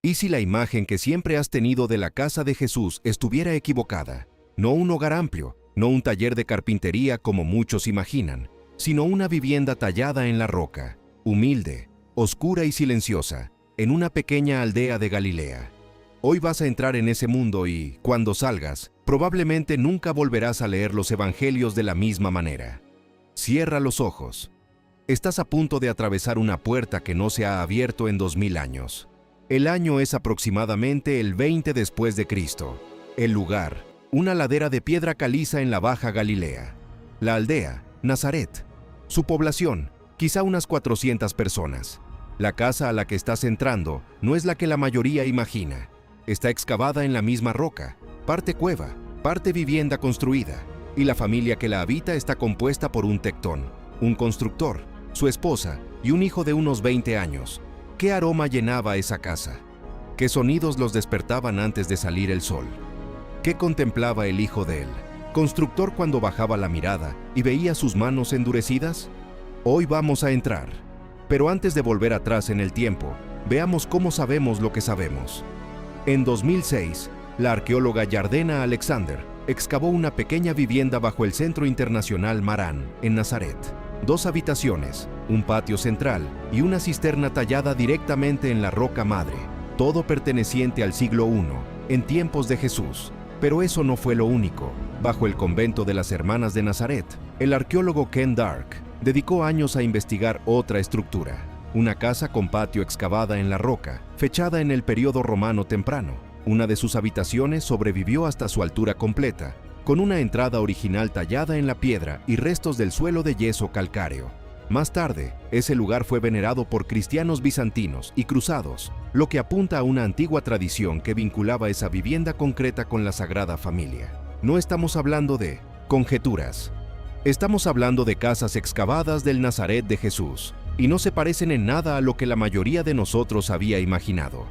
¿Y si la imagen que siempre has tenido de la casa de Jesús estuviera equivocada? No un hogar amplio, no un taller de carpintería como muchos imaginan, sino una vivienda tallada en la roca, humilde, oscura y silenciosa, en una pequeña aldea de Galilea. Hoy vas a entrar en ese mundo y, cuando salgas, probablemente nunca volverás a leer los evangelios de la misma manera. Cierra los ojos. Estás a punto de atravesar una puerta que no se ha abierto en 2000 años. El año es aproximadamente el 20 después de Cristo. El lugar, una ladera de piedra caliza en la Baja Galilea. La aldea, Nazaret. Su población, quizá unas 400 personas. La casa a la que estás entrando no es la que la mayoría imagina. Está excavada en la misma roca, parte cueva, parte vivienda construida, y la familia que la habita está compuesta por un tectón, un constructor, su esposa y un hijo de unos 20 años. ¿Qué aroma llenaba esa casa? ¿Qué sonidos los despertaban antes de salir el sol? ¿Qué contemplaba el hijo de él, constructor, cuando bajaba la mirada y veía sus manos endurecidas? Hoy vamos a entrar. Pero antes de volver atrás en el tiempo, veamos cómo sabemos lo que sabemos. En 2006, la arqueóloga Yardena Alexander excavó una pequeña vivienda bajo el Centro Internacional Marán, en Nazaret. 2 habitaciones, un patio central y una cisterna tallada directamente en la roca madre, todo perteneciente al siglo I, en tiempos de Jesús. Pero eso no fue lo único. Bajo el convento de las Hermanas de Nazaret, el arqueólogo Ken Dark dedicó años a investigar otra estructura, una casa con patio excavada en la roca, fechada en el período romano temprano. Una de sus habitaciones sobrevivió hasta su altura completa, con una entrada original tallada en la piedra y restos del suelo de yeso calcáreo. Más tarde, ese lugar fue venerado por cristianos bizantinos y cruzados, lo que apunta a una antigua tradición que vinculaba esa vivienda concreta con la Sagrada Familia. No estamos hablando de conjeturas. Estamos hablando de casas excavadas del Nazaret de Jesús, y no se parecen en nada a lo que la mayoría de nosotros había imaginado.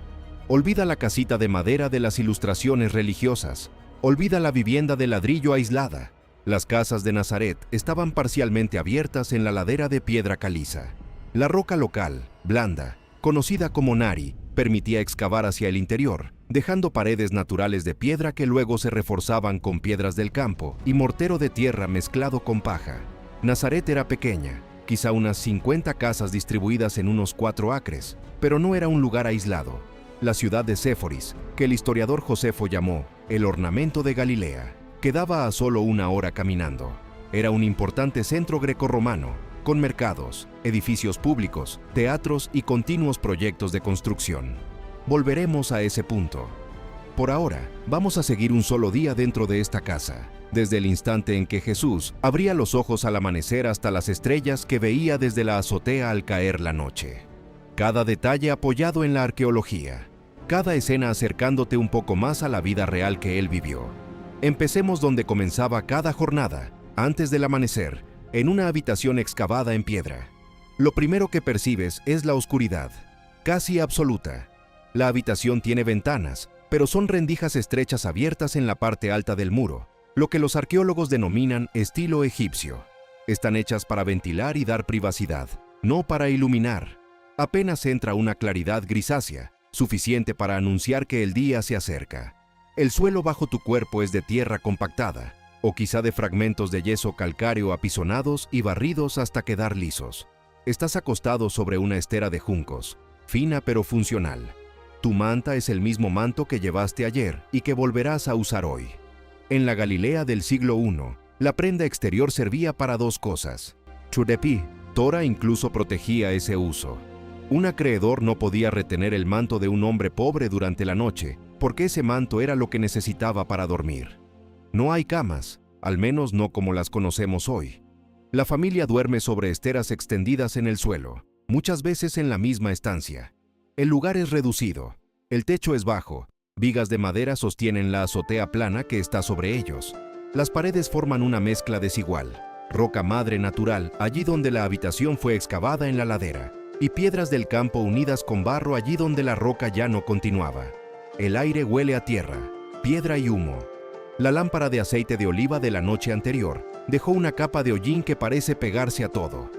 Olvida la casita de madera de las ilustraciones religiosas. Olvida la vivienda de ladrillo aislada. Las casas de Nazaret estaban parcialmente abiertas en la ladera de piedra caliza. La roca local, blanda, conocida como nari, permitía excavar hacia el interior, dejando paredes naturales de piedra que luego se reforzaban con piedras del campo y mortero de tierra mezclado con paja. Nazaret era pequeña, quizá unas 50 casas distribuidas en unos 4 acres, pero no era un lugar aislado. La ciudad de Séforis, que el historiador Josefo llamó el ornamento de Galilea, quedaba a solo 1 hora caminando. Era un importante centro grecorromano, con mercados, edificios públicos, teatros y continuos proyectos de construcción. Volveremos a ese punto. Por ahora, vamos a seguir un solo día dentro de esta casa, desde el instante en que Jesús abría los ojos al amanecer hasta las estrellas que veía desde la azotea al caer la noche. Cada detalle apoyado en la arqueología, cada escena acercándote un poco más a la vida real que él vivió. Empecemos donde comenzaba cada jornada, antes del amanecer, en una habitación excavada en piedra. Lo primero que percibes es la oscuridad, casi absoluta. La habitación tiene ventanas, pero son rendijas estrechas abiertas en la parte alta del muro, lo que los arqueólogos denominan estilo egipcio. Están hechas para ventilar y dar privacidad, no para iluminar. Apenas entra una claridad grisácea, suficiente para anunciar que el día se acerca. El suelo bajo tu cuerpo es de tierra compactada, o quizá de fragmentos de yeso calcáreo apisonados y barridos hasta quedar lisos. Estás acostado sobre una estera de juncos, fina pero funcional. Tu manta es el mismo manto que llevaste ayer y que volverás a usar hoy. En la Galilea del siglo I, la prenda exterior servía para 2 cosas. Chudepi, Tora incluso protegía ese uso. Un acreedor no podía retener el manto de un hombre pobre durante la noche, porque ese manto era lo que necesitaba para dormir. No hay camas, al menos no como las conocemos hoy. La familia duerme sobre esteras extendidas en el suelo, muchas veces en la misma estancia. El lugar es reducido, el techo es bajo, vigas de madera sostienen la azotea plana que está sobre ellos. Las paredes forman una mezcla desigual, roca madre natural allí donde la habitación fue excavada en la ladera, y piedras del campo unidas con barro allí donde la roca ya no continuaba. El aire huele a tierra, piedra y humo. La lámpara de aceite de oliva de la noche anterior dejó una capa de hollín que parece pegarse a todo.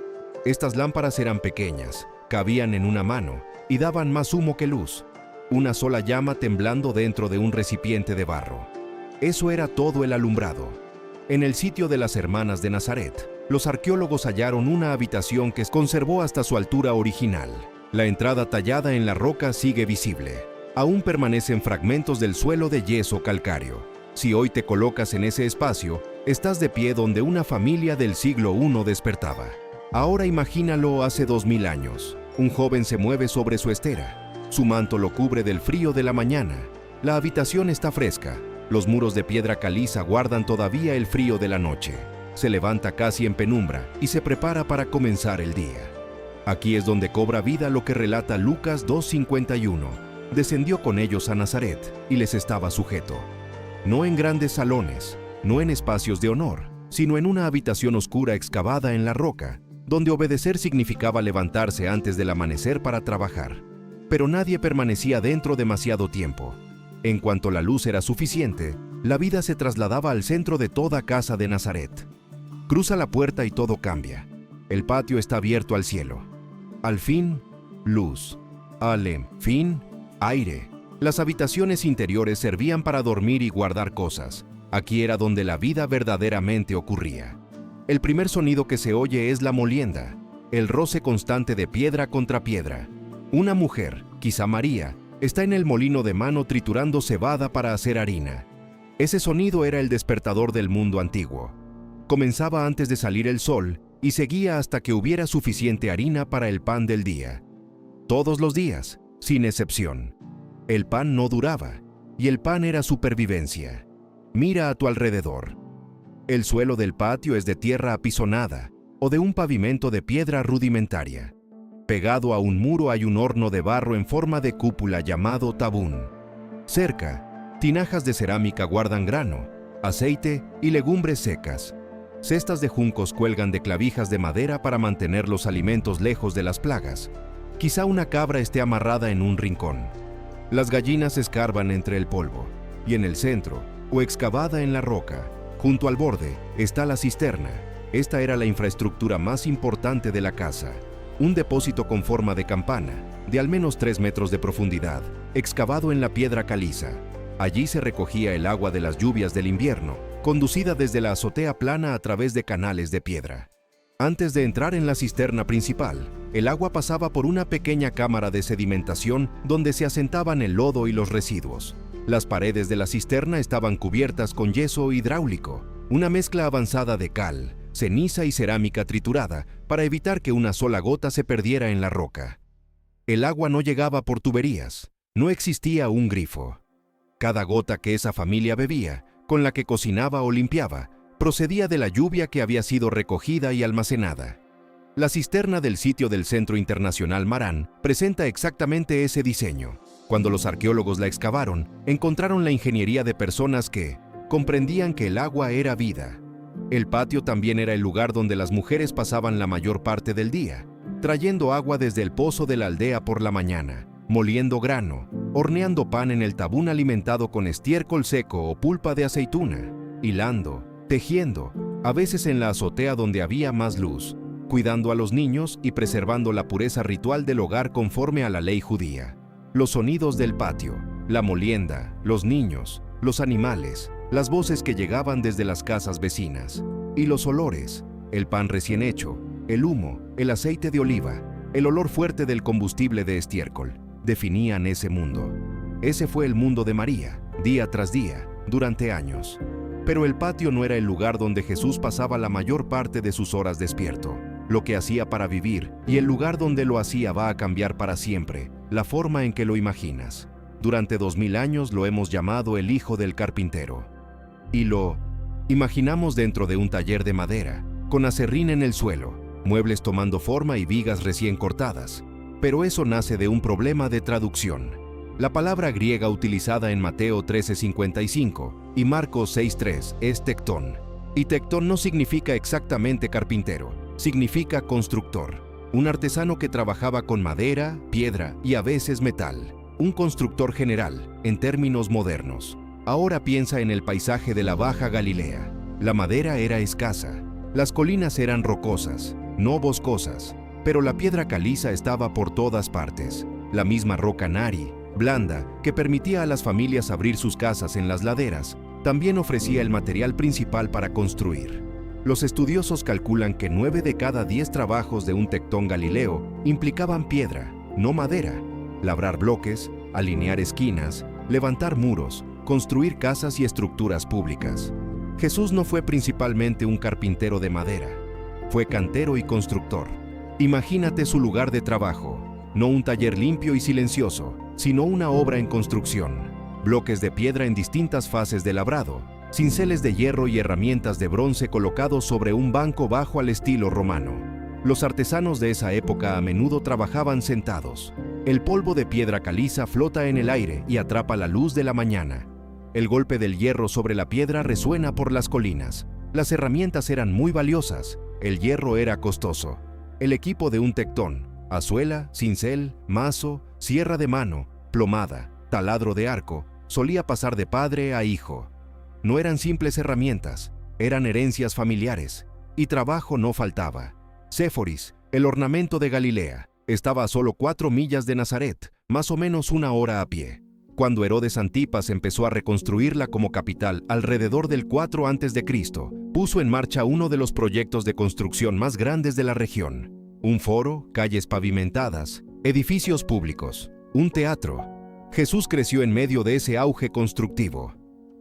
Estas lámparas eran pequeñas, cabían en una mano y daban más humo que luz. una sola llama temblando dentro de un recipiente de barro. Eso era todo el alumbrado. En el sitio de las hermanas de Nazaret, los arqueólogos hallaron una habitación que conservó hasta su altura original. La entrada tallada en la roca sigue visible. Aún permanecen fragmentos del suelo de yeso calcáreo. Si hoy te colocas en ese espacio, estás de pie donde una familia del siglo I despertaba. Ahora imagínalo hace 2000 años. Un joven se mueve sobre su estera. Su manto lo cubre del frío de la mañana. La habitación está fresca. Los muros de piedra caliza guardan todavía el frío de la noche. Se levanta casi en penumbra y se prepara para comenzar el día. Aquí es donde cobra vida lo que relata Lucas 2:51. Descendió con ellos a Nazaret y les estaba sujeto. No en grandes salones, no en espacios de honor, sino en una habitación oscura excavada en la roca, donde obedecer significaba levantarse antes del amanecer para trabajar. Pero nadie permanecía dentro demasiado tiempo. En cuanto la luz era suficiente, la vida se trasladaba al centro de toda casa de Nazaret. Cruza la puerta y todo cambia. El patio está abierto al cielo. Al fin, luz. Fin, aire. Las habitaciones interiores servían para dormir y guardar cosas. Aquí era donde la vida verdaderamente ocurría. El primer sonido que se oye es la molienda, el roce constante de piedra contra piedra. Una mujer, quizá María, está en el molino de mano triturando cebada para hacer harina. Ese sonido era el despertador del mundo antiguo. Comenzaba antes de salir el sol y seguía hasta que hubiera suficiente harina para el pan del día. Todos los días, sin excepción. El pan no duraba, y el pan era supervivencia. Mira a tu alrededor. El suelo del patio es de tierra apisonada o de un pavimento de piedra rudimentaria. Pegado a un muro hay un horno de barro en forma de cúpula llamado tabún. Cerca, tinajas de cerámica guardan grano, aceite y legumbres secas. Cestas de juncos cuelgan de clavijas de madera para mantener los alimentos lejos de las plagas. Quizá una cabra esté amarrada en un rincón. Las gallinas escarban entre el polvo, y en el centro, o excavada en la roca, junto al borde, está la cisterna. Esta era la infraestructura más importante de la casa. Un depósito con forma de campana, de al menos 3 metros de profundidad, excavado en la piedra caliza. Allí se recogía el agua de las lluvias del invierno, conducida desde la azotea plana a través de canales de piedra. Antes de entrar en la cisterna principal, el agua pasaba por una pequeña cámara de sedimentación donde se asentaban el lodo y los residuos. Las paredes de la cisterna estaban cubiertas con yeso hidráulico, una mezcla avanzada de cal, ceniza y cerámica triturada para evitar que una sola gota se perdiera en la roca. El agua no llegaba por tuberías, no existía un grifo. Cada gota que esa familia bebía, con la que cocinaba o limpiaba, procedía de la lluvia que había sido recogida y almacenada. La cisterna del sitio del Centro Internacional Marán presenta exactamente ese diseño. Cuando los arqueólogos la excavaron, encontraron la ingeniería de personas que comprendían que el agua era vida. El patio también era el lugar donde las mujeres pasaban la mayor parte del día, trayendo agua desde el pozo de la aldea por la mañana, moliendo grano, horneando pan en el tabún alimentado con estiércol seco o pulpa de aceituna, hilando, tejiendo, a veces en la azotea donde había más luz, cuidando a los niños y preservando la pureza ritual del hogar conforme a la ley judía. Los sonidos del patio, la molienda, los niños, los animales, las voces que llegaban desde las casas vecinas, y los olores, el pan recién hecho, el humo, el aceite de oliva, el olor fuerte del combustible de estiércol, definían ese mundo. Ese fue el mundo de María, día tras día, durante años. Pero el patio no era el lugar donde Jesús pasaba la mayor parte de sus horas despierto. Lo que hacía para vivir y el lugar donde lo hacía va a cambiar para siempre, la forma en que lo imaginas. Durante 2000 años lo hemos llamado el hijo del carpintero. Y lo imaginamos dentro de un taller de madera, con aserrín en el suelo, muebles tomando forma y vigas recién cortadas. Pero eso nace de un problema de traducción. La palabra griega utilizada en Mateo 13:55 y Marcos 6:3 es tectón. Y tectón no significa exactamente carpintero, significa constructor. Un artesano que trabajaba con madera, piedra y a veces metal. Un constructor general, en términos modernos. Ahora piensa en el paisaje de la Baja Galilea. La madera era escasa, las colinas eran rocosas, no boscosas, pero la piedra caliza estaba por todas partes. La misma roca nari, blanda, que permitía a las familias abrir sus casas en las laderas, también ofrecía el material principal para construir. Los estudiosos calculan que 9 de cada 10 trabajos de un tectón galileo implicaban piedra, no madera, labrar bloques, alinear esquinas, levantar muros, construir casas y estructuras públicas. Jesús no fue principalmente un carpintero de madera, fue cantero y constructor. Imagínate su lugar de trabajo, no un taller limpio y silencioso, sino una obra en construcción. Bloques de piedra en distintas fases de labrado, cinceles de hierro y herramientas de bronce colocados sobre un banco bajo al estilo romano. Los artesanos de esa época a menudo trabajaban sentados. El polvo de piedra caliza flota en el aire y atrapa la luz de la mañana. El golpe del hierro sobre la piedra resuena por las colinas. Las herramientas eran muy valiosas, el hierro era costoso. El equipo de un tectón, azuela, cincel, mazo, sierra de mano, plomada, taladro de arco, solía pasar de padre a hijo. No eran simples herramientas, eran herencias familiares, y trabajo no faltaba. Séforis, el ornamento de Galilea, estaba a solo 4 millas de Nazaret, más o menos 1 hora a pie. Cuando Herodes Antipas empezó a reconstruirla como capital alrededor del 4 a.C., puso en marcha uno de los proyectos de construcción más grandes de la región. Un foro, calles pavimentadas, edificios públicos, un teatro. Jesús creció en medio de ese auge constructivo.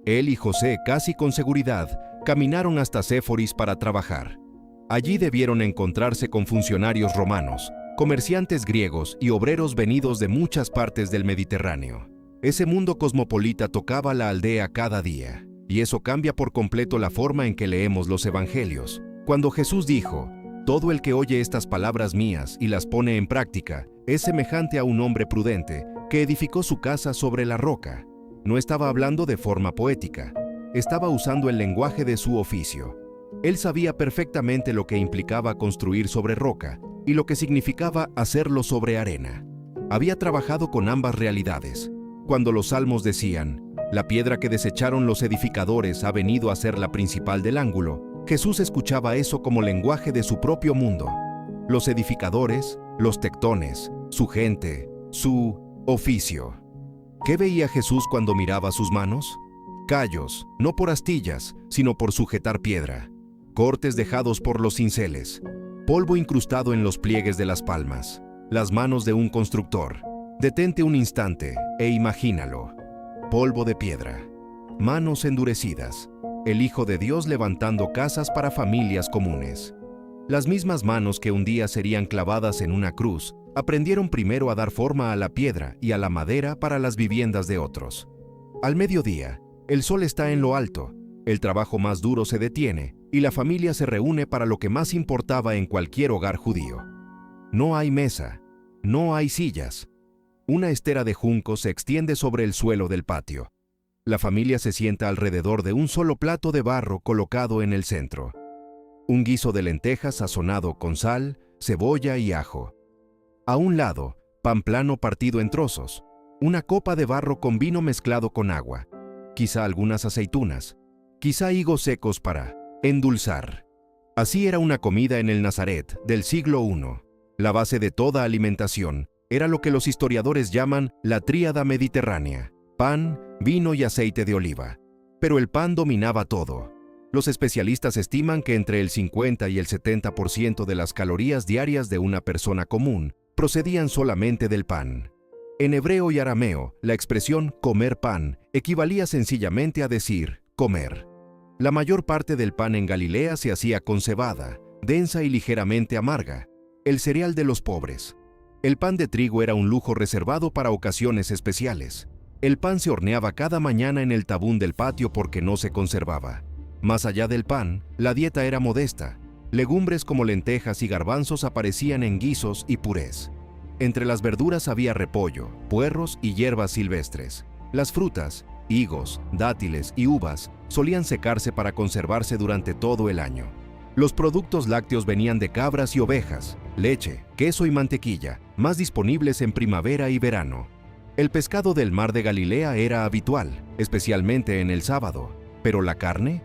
Él y José, casi con seguridad, caminaron hasta Séforis para trabajar. Allí debieron encontrarse con funcionarios romanos, comerciantes griegos y obreros venidos de muchas partes del Mediterráneo. Ese mundo cosmopolita tocaba la aldea cada día, y eso cambia por completo la forma en que leemos los evangelios. Cuando Jesús dijo, «Todo el que oye estas palabras mías y las pone en práctica, es semejante a un hombre prudente que edificó su casa sobre la roca», no estaba hablando de forma poética, estaba usando el lenguaje de su oficio. Él sabía perfectamente lo que implicaba construir sobre roca y lo que significaba hacerlo sobre arena. Había trabajado con ambas realidades. Cuando los salmos decían, «La piedra que desecharon los edificadores ha venido a ser la principal del ángulo», Jesús escuchaba eso como lenguaje de su propio mundo. Los edificadores, los tectones, su gente, su oficio. ¿Qué veía Jesús cuando miraba sus manos? Callos, no por astillas, sino por sujetar piedra. Cortes dejados por los cinceles. Polvo incrustado en los pliegues de las palmas. Las manos de un constructor. Detente un instante e imagínalo. Polvo de piedra. Manos endurecidas. El Hijo de Dios levantando casas para familias comunes. Las mismas manos que un día serían clavadas en una cruz, aprendieron primero a dar forma a la piedra y a la madera para las viviendas de otros. Al mediodía, el sol está en lo alto, el trabajo más duro se detiene y la familia se reúne para lo que más importaba en cualquier hogar judío. No hay mesa, no hay sillas. Una estera de junco se extiende sobre el suelo del patio. La familia se sienta alrededor de un solo plato de barro colocado en el centro. Un guiso de lentejas sazonado con sal, cebolla y ajo. A un lado, pan plano partido en trozos, una copa de barro con vino mezclado con agua, quizá algunas aceitunas, quizá higos secos para endulzar. Así era una comida en el Nazaret del siglo I. La base de toda alimentación era lo que los historiadores llaman la tríada mediterránea: pan, vino y aceite de oliva. Pero el pan dominaba todo. Los especialistas estiman que entre el 50 y el 70% de las calorías diarias de una persona común procedían solamente del pan. En hebreo y arameo, la expresión comer pan equivalía sencillamente a decir comer. La mayor parte del pan en Galilea se hacía con cebada, densa y ligeramente amarga, el cereal de los pobres. El pan de trigo era un lujo reservado para ocasiones especiales. El pan se horneaba cada mañana en el tabún del patio porque no se conservaba. Más allá del pan, la dieta era modesta. Legumbres como lentejas y garbanzos aparecían en guisos y purés. Entre las verduras había repollo, puerros y hierbas silvestres. Las frutas, higos, dátiles y uvas, solían secarse para conservarse durante todo el año. Los productos lácteos venían de cabras y ovejas, leche, queso y mantequilla, más disponibles en primavera y verano. El pescado del mar de Galilea era habitual, especialmente en el sábado. Pero la carne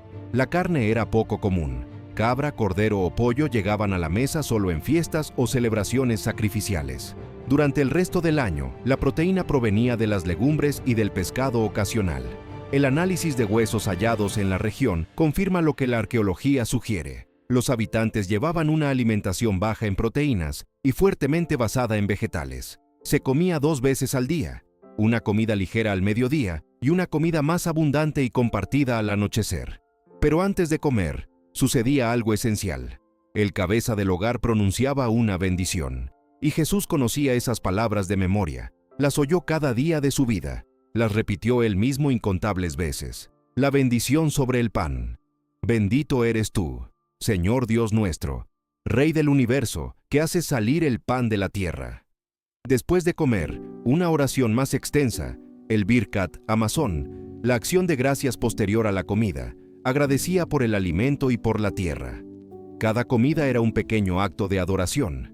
era poco común. Cabra, cordero o pollo llegaban a la mesa solo en fiestas o celebraciones sacrificiales. Durante el resto del año, la proteína provenía de las legumbres y del pescado ocasional. El análisis de huesos hallados en la región confirma lo que la arqueología sugiere. Los habitantes llevaban una alimentación baja en proteínas y fuertemente basada en vegetales. Se comía 2 veces al día, una comida ligera al mediodía y una comida más abundante y compartida al anochecer. Pero antes de comer, sucedía algo esencial. El cabeza del hogar pronunciaba una bendición. Y Jesús conocía esas palabras de memoria. Las oyó cada día de su vida. Las repitió él mismo incontables veces. La bendición sobre el pan. Bendito eres tú, Señor Dios nuestro, Rey del universo, que haces salir el pan de la tierra. Después de comer, una oración más extensa, el Birkat Hamazón, la acción de gracias posterior a la comida, agradecía por el alimento y por la tierra. Cada comida era un pequeño acto de adoración.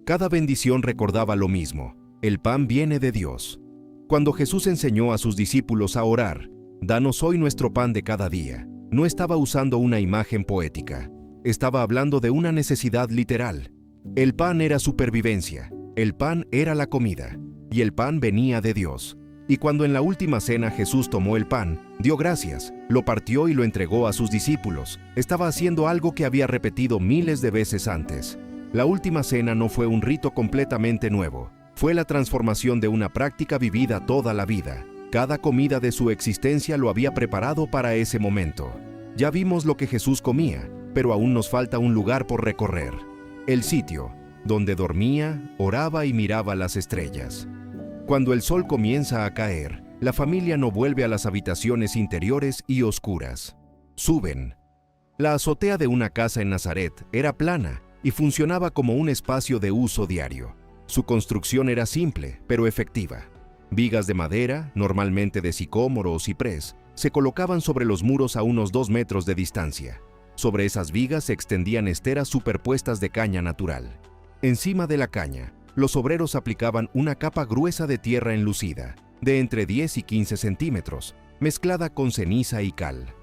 Cada bendición recordaba lo mismo: el pan viene de Dios. Cuando Jesús enseñó a sus discípulos a orar, «Danos hoy nuestro pan de cada día», no estaba usando una imagen poética. Estaba hablando de una necesidad literal. El pan era supervivencia, el pan era la comida, y el pan venía de Dios. Y cuando en la última cena Jesús tomó el pan, dio gracias, lo partió y lo entregó a sus discípulos, estaba haciendo algo que había repetido miles de veces antes. La última cena no fue un rito completamente nuevo, fue la transformación de una práctica vivida toda la vida. Cada comida de su existencia lo había preparado para ese momento. Ya vimos lo que Jesús comía, pero aún nos falta un lugar por recorrer. El sitio, donde dormía, oraba y miraba las estrellas. Cuando el sol comienza a caer, la familia no vuelve a las habitaciones interiores y oscuras. Suben. La azotea de una casa en Nazaret era plana y funcionaba como un espacio de uso diario. Su construcción era simple, pero efectiva. Vigas de madera, normalmente de sicómoro o ciprés, se colocaban sobre los muros a unos 2 metros de distancia. Sobre esas vigas se extendían esteras superpuestas de caña natural. Encima de la caña, los obreros aplicaban una capa gruesa de tierra enlucida, de entre 10 y 15 centímetros, mezclada con ceniza y cal.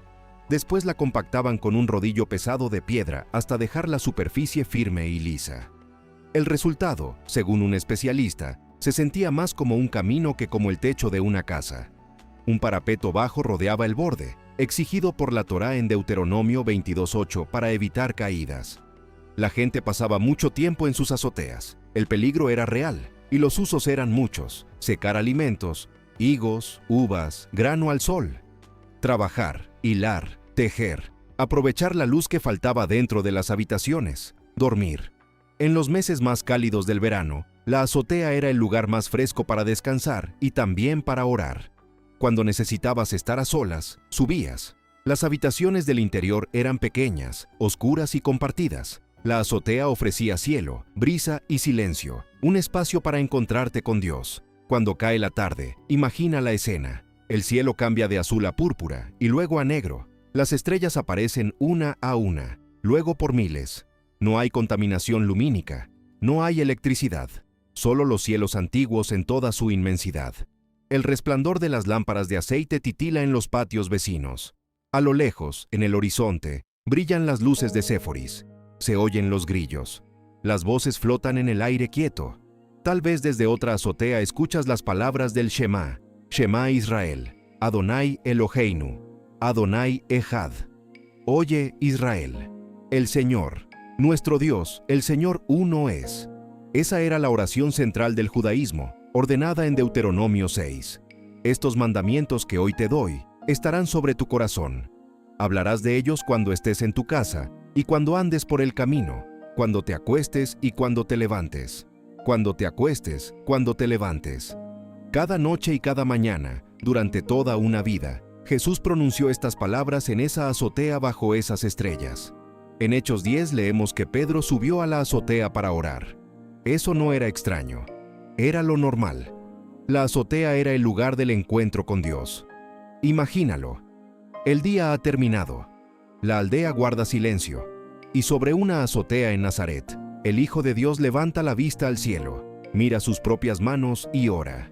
Después la compactaban con un rodillo pesado de piedra hasta dejar la superficie firme y lisa. El resultado, según un especialista, se sentía más como un camino que como el techo de una casa. Un parapeto bajo rodeaba el borde, exigido por la Torá en Deuteronomio 22:8 para evitar caídas. La gente pasaba mucho tiempo en sus azoteas. El peligro era real y los usos eran muchos: secar alimentos, higos, uvas, grano al sol, trabajar, hilar, tejer, aprovechar la luz que faltaba dentro de las habitaciones, dormir. En los meses más cálidos del verano, la azotea era el lugar más fresco para descansar y también para orar. Cuando necesitabas estar a solas, subías. Las habitaciones del interior eran pequeñas, oscuras y compartidas. La azotea ofrecía cielo, brisa y silencio, un espacio para encontrarte con Dios. Cuando cae la tarde, imagina la escena. El cielo cambia de azul a púrpura y luego a negro. Las estrellas aparecen una a una, luego por miles. No hay contaminación lumínica, no hay electricidad, solo los cielos antiguos en toda su inmensidad. El resplandor de las lámparas de aceite titila en los patios vecinos. A lo lejos, en el horizonte, brillan las luces de Séforis. Se oyen los grillos. Las voces flotan en el aire quieto. Tal vez desde otra azotea escuchas las palabras del Shema, Shema Israel, Adonai Eloheinu, Adonai Echad. Oye, Israel, el Señor, nuestro Dios, el Señor uno es. Esa era la oración central del judaísmo, ordenada en Deuteronomio 6. Estos mandamientos que hoy te doy estarán sobre tu corazón. Hablarás de ellos cuando estés en tu casa y cuando andes por el camino, cuando te acuestes y cuando te levantes. Cuando te acuestes, cuando te levantes. Cada noche y cada mañana, durante toda una vida, Jesús pronunció estas palabras en esa azotea bajo esas estrellas. En Hechos 10 leemos que Pedro subió a la azotea para orar. Eso no era extraño, era lo normal. La azotea era el lugar del encuentro con Dios. Imagínalo. El día ha terminado. La aldea guarda silencio. Y sobre una azotea en Nazaret, el Hijo de Dios levanta la vista al cielo, mira sus propias manos y ora.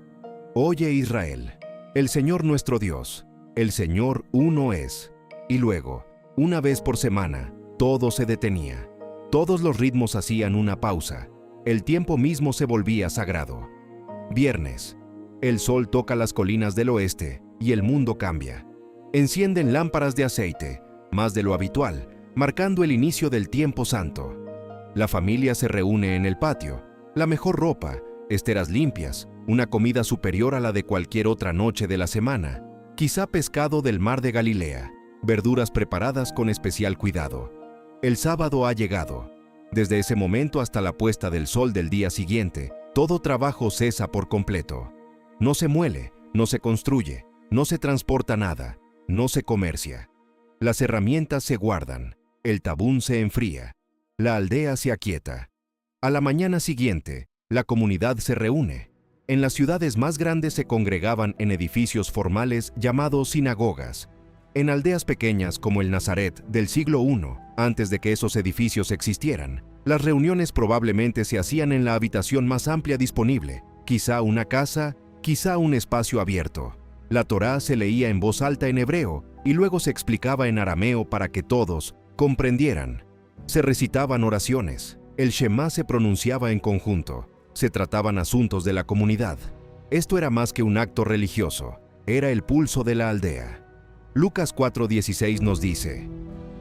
Oye, Israel, el Señor nuestro Dios, el Señor uno es. Y luego, una vez por semana, todo se detenía. Todos los ritmos hacían una pausa. El tiempo mismo se volvía sagrado. Viernes. El sol toca las colinas del oeste y el mundo cambia. Encienden lámparas de aceite, más de lo habitual, marcando el inicio del tiempo santo. La familia se reúne en el patio. La mejor ropa, esteras limpias, una comida superior a la de cualquier otra noche de la semana, quizá pescado del mar de Galilea, verduras preparadas con especial cuidado. El sábado ha llegado. Desde ese momento hasta la puesta del sol del día siguiente, todo trabajo cesa por completo. No se muele, no se construye, no se transporta nada, no se comercia. Las herramientas se guardan, el tabún se enfría, la aldea se aquieta. A la mañana siguiente, la comunidad se reúne. En las ciudades más grandes se congregaban en edificios formales llamados sinagogas. En aldeas pequeñas como el Nazaret del siglo I, antes de que esos edificios existieran, las reuniones probablemente se hacían en la habitación más amplia disponible, quizá una casa, quizá un espacio abierto. La Torá se leía en voz alta en hebreo y luego se explicaba en arameo para que todos comprendieran. Se recitaban oraciones, el Shema se pronunciaba en conjunto, se trataban asuntos de la comunidad. Esto era más que un acto religioso, era el pulso de la aldea. Lucas 4:16 nos dice: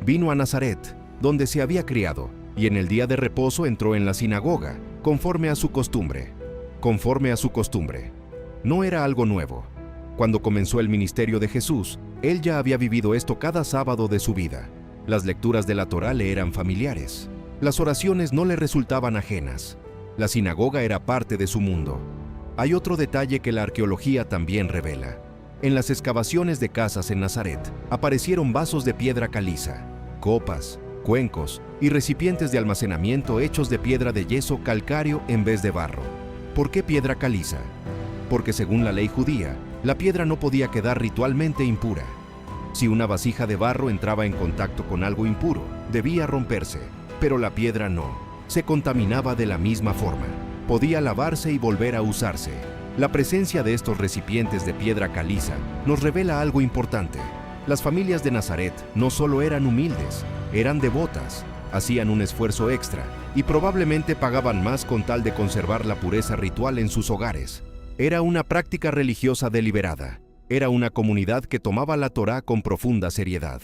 vino a Nazaret, donde se había criado, y en el día de reposo entró en la sinagoga, conforme a su costumbre. Conforme a su costumbre. No era algo nuevo. Cuando comenzó el ministerio de Jesús, él ya había vivido esto cada sábado de su vida. Las lecturas de la Torá le eran familiares. Las oraciones no le resultaban ajenas. La sinagoga era parte de su mundo. Hay otro detalle que la arqueología también revela. En las excavaciones de casas en Nazaret, aparecieron vasos de piedra caliza, copas, cuencos y recipientes de almacenamiento hechos de piedra de yeso calcáreo en vez de barro. ¿Por qué piedra caliza? Porque según la ley judía, la piedra no podía quedar ritualmente impura. Si una vasija de barro entraba en contacto con algo impuro, debía romperse, pero la piedra no. Se contaminaba de la misma forma. Podía lavarse y volver a usarse. La presencia de estos recipientes de piedra caliza nos revela algo importante. Las familias de Nazaret no solo eran humildes, eran devotas, hacían un esfuerzo extra y probablemente pagaban más con tal de conservar la pureza ritual en sus hogares. Era una práctica religiosa deliberada. Era una comunidad que tomaba la Torá con profunda seriedad.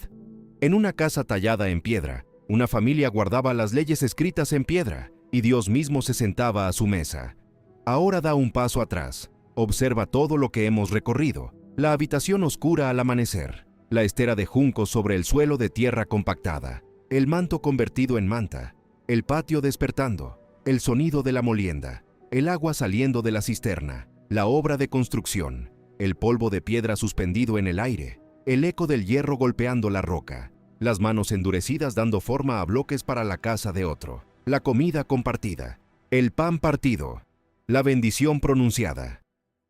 En una casa tallada en piedra, una familia guardaba las leyes escritas en piedra y Dios mismo se sentaba a su mesa. Ahora da un paso atrás. Observa todo lo que hemos recorrido. La habitación oscura al amanecer, la estera de juncos sobre el suelo de tierra compactada, el manto convertido en manta, el patio despertando, el sonido de la molienda, el agua saliendo de la cisterna, la obra de construcción, el polvo de piedra suspendido en el aire, el eco del hierro golpeando la roca, las manos endurecidas dando forma a bloques para la casa de otro, la comida compartida, el pan partido, la bendición pronunciada.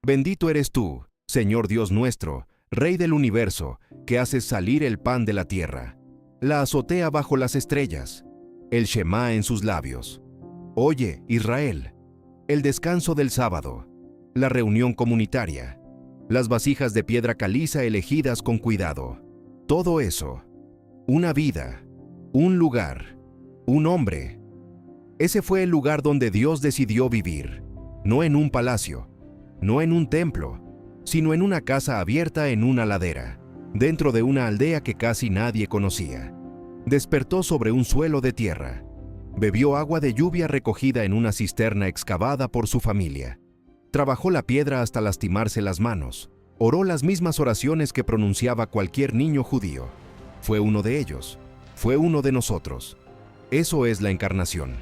Bendito eres tú, Señor Dios nuestro, Rey del universo, que haces salir el pan de la tierra. La azotea bajo las estrellas, el Shema en sus labios. Oye, Israel, el descanso del sábado, la reunión comunitaria, las vasijas de piedra caliza elegidas con cuidado. Todo eso, una vida, un lugar, un hombre. Ese fue el lugar donde Dios decidió vivir. No en un palacio, no en un templo, sino en una casa abierta en una ladera, dentro de una aldea que casi nadie conocía. Despertó sobre un suelo de tierra. Bebió agua de lluvia recogida en una cisterna excavada por su familia. Trabajó la piedra hasta lastimarse las manos. Oró las mismas oraciones que pronunciaba cualquier niño judío. Fue uno de ellos. Fue uno de nosotros. Eso es la encarnación.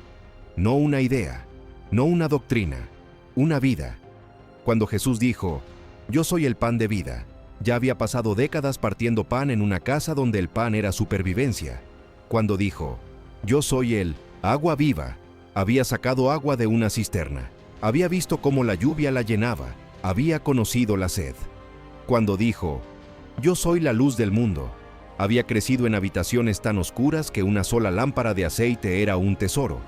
No una idea, no una doctrina. Una vida. Cuando Jesús dijo, yo soy el pan de vida, ya había pasado décadas partiendo pan en una casa donde el pan era supervivencia. Cuando dijo, yo soy el agua viva, había sacado agua de una cisterna, había visto cómo la lluvia la llenaba, había conocido la sed. Cuando dijo, yo soy la luz del mundo, había crecido en habitaciones tan oscuras que una sola lámpara de aceite era un tesoro.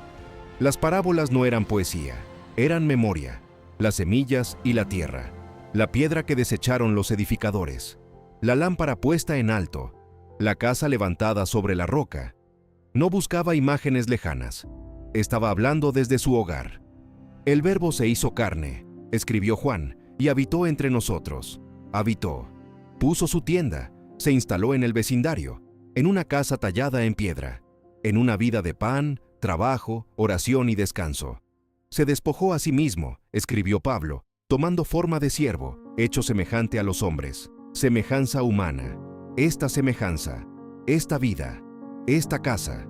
Las parábolas no eran poesía, eran memoria, las semillas y la tierra, la piedra que desecharon los edificadores, la lámpara puesta en alto, la casa levantada sobre la roca. No buscaba imágenes lejanas, estaba hablando desde su hogar. El Verbo se hizo carne, escribió Juan, y habitó entre nosotros. Habitó. Puso su tienda, se instaló en el vecindario, en una casa tallada en piedra, en una vida de pan, trabajo, oración y descanso. Se despojó a sí mismo, escribió Pablo, tomando forma de siervo, hecho semejante a los hombres. Semejanza humana. Esta semejanza, esta vida, esta casa.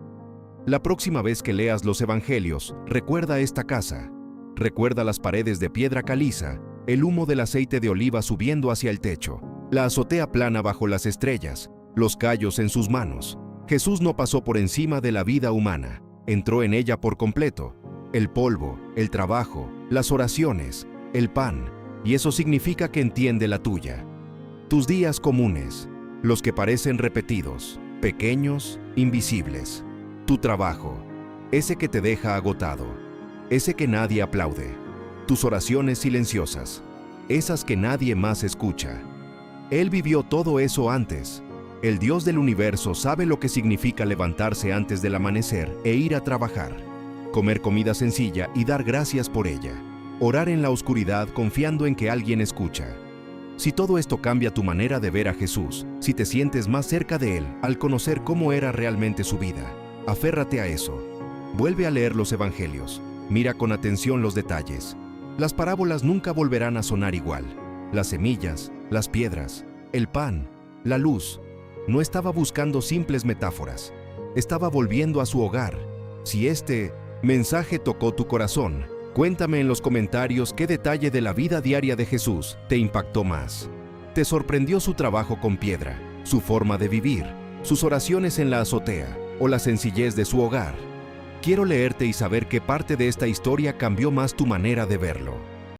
La próxima vez que leas los evangelios, recuerda esta casa. Recuerda las paredes de piedra caliza, el humo del aceite de oliva subiendo hacia el techo, la azotea plana bajo las estrellas, los callos en sus manos. Jesús no pasó por encima de la vida humana, entró en ella por completo. El polvo, el trabajo, las oraciones, el pan, y eso significa que entiende la tuya. Tus días comunes, los que parecen repetidos, pequeños, invisibles. Tu trabajo, ese que te deja agotado, ese que nadie aplaude. Tus oraciones silenciosas, esas que nadie más escucha. Él vivió todo eso antes. El Dios del universo sabe lo que significa levantarse antes del amanecer e ir a trabajar, comer comida sencilla y dar gracias por ella, orar en la oscuridad confiando en que alguien escucha. Si todo esto cambia tu manera de ver a Jesús, si te sientes más cerca de Él al conocer cómo era realmente su vida, aférrate a eso. Vuelve a leer los evangelios, mira con atención los detalles. Las parábolas nunca volverán a sonar igual. Las semillas, las piedras, el pan, la luz. No estaba buscando simples metáforas, estaba volviendo a su hogar. Si este mensaje tocó tu corazón, cuéntame en los comentarios qué detalle de la vida diaria de Jesús te impactó más. ¿Te sorprendió su trabajo con piedra, su forma de vivir, sus oraciones en la azotea o la sencillez de su hogar? Quiero leerte y saber qué parte de esta historia cambió más tu manera de verlo.